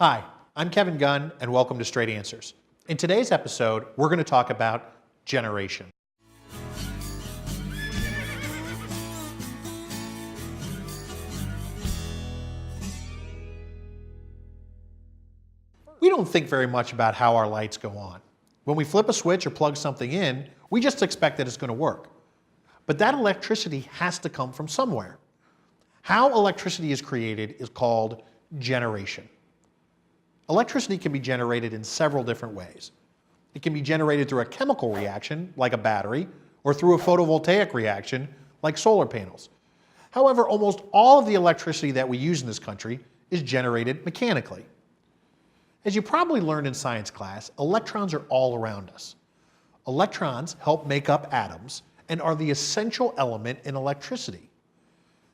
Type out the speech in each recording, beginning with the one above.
Hi, I'm Kevin Gunn, and welcome to Straight Answers. In today's episode, we're going to talk about generation. We don't think very much about how our lights go on. When we flip a switch or plug something in, we just expect that it's going to work. But that electricity has to come from somewhere. How electricity is created is called generation. Electricity can be generated in several different ways. It can be generated through a chemical reaction, like a battery, or through a photovoltaic reaction, like solar panels. However, almost all of the electricity that we use in this country is generated mechanically. As you probably learned in science class, electrons are all around us. Electrons help make up atoms and are the essential element in electricity.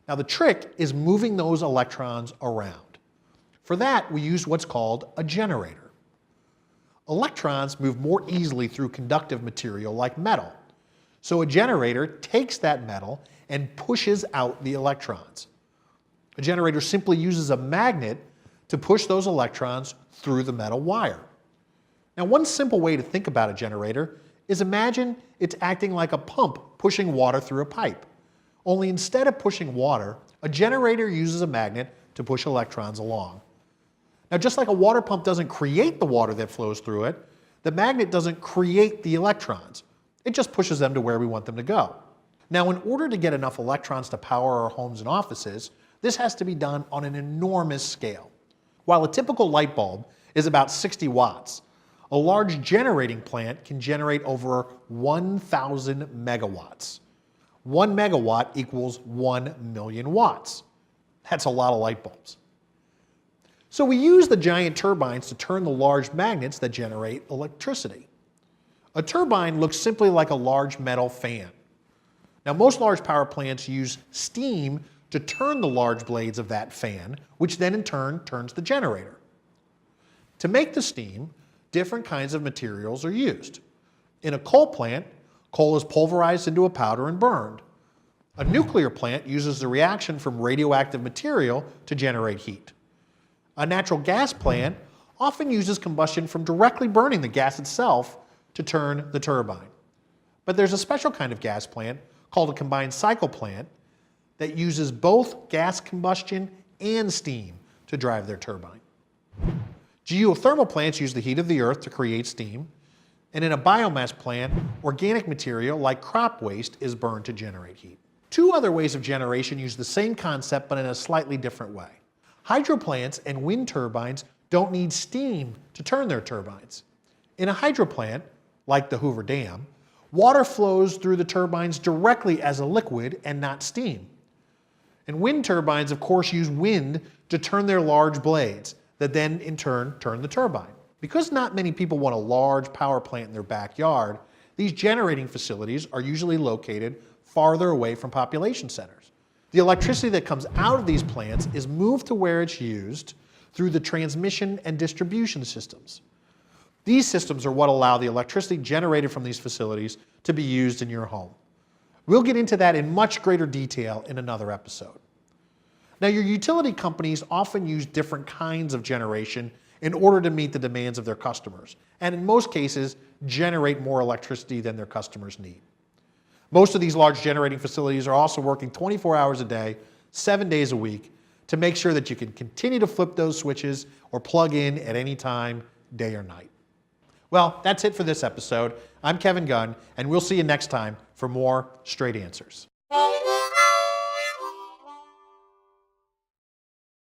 Now the trick is moving those electrons around. For that, we use what's called a generator. Electrons move more easily through conductive material like metal. So a generator takes that metal and pushes out the electrons. A generator simply uses a magnet to push those electrons through the metal wire. Now, one simple way to think about a generator is imagine it's acting like a pump pushing water through a pipe. Only instead of pushing water, a generator uses a magnet to push electrons along. Now, just like a water pump doesn't create the water that flows through it, the magnet doesn't create the electrons. It just pushes them to where we want them to go. Now, in order to get enough electrons to power our homes and offices, this has to be done on an enormous scale. While a typical light bulb is about 60 watts, a large generating plant can generate over 1,000 megawatts. 1 megawatt equals 1 million watts. That's a lot of light bulbs. So we use the giant turbines to turn the large magnets that generate electricity. A turbine looks simply like a large metal fan. Now, most large power plants use steam to turn the large blades of that fan, which then in turn turns the generator. To make the steam, different kinds of materials are used. In a coal plant, coal is pulverized into a powder and burned. A nuclear plant uses the reaction from radioactive material to generate heat. A natural gas plant often uses combustion from directly burning the gas itself to turn the turbine. But there's a special kind of gas plant called a combined cycle plant that uses both gas combustion and steam to drive their turbine. Geothermal plants use the heat of the earth to create steam, and in a biomass plant, organic material like crop waste is burned to generate heat. Two other ways of generation use the same concept but in a slightly different way. Hydro plants and wind turbines don't need steam to turn their turbines. In a hydro plant, like the Hoover Dam, water flows through the turbines directly as a liquid and not steam. And wind turbines, of course, use wind to turn their large blades that then, in turn, turn the turbine. Because not many people want a large power plant in their backyard, these generating facilities are usually located farther away from population centers. The electricity that comes out of these plants is moved to where it's used through the transmission and distribution systems. These systems are what allow the electricity generated from these facilities to be used in your home. We'll get into that in much greater detail in another episode. Now, your utility companies often use different kinds of generation in order to meet the demands of their customers, and in most cases, generate more electricity than their customers need. Most of these large generating facilities are also working 24 hours a day, 7 days a week, to make sure that you can continue to flip those switches or plug in at any time, day or night. Well, that's it for this episode. I'm Kevin Gunn, and we'll see you next time for more Straight Answers.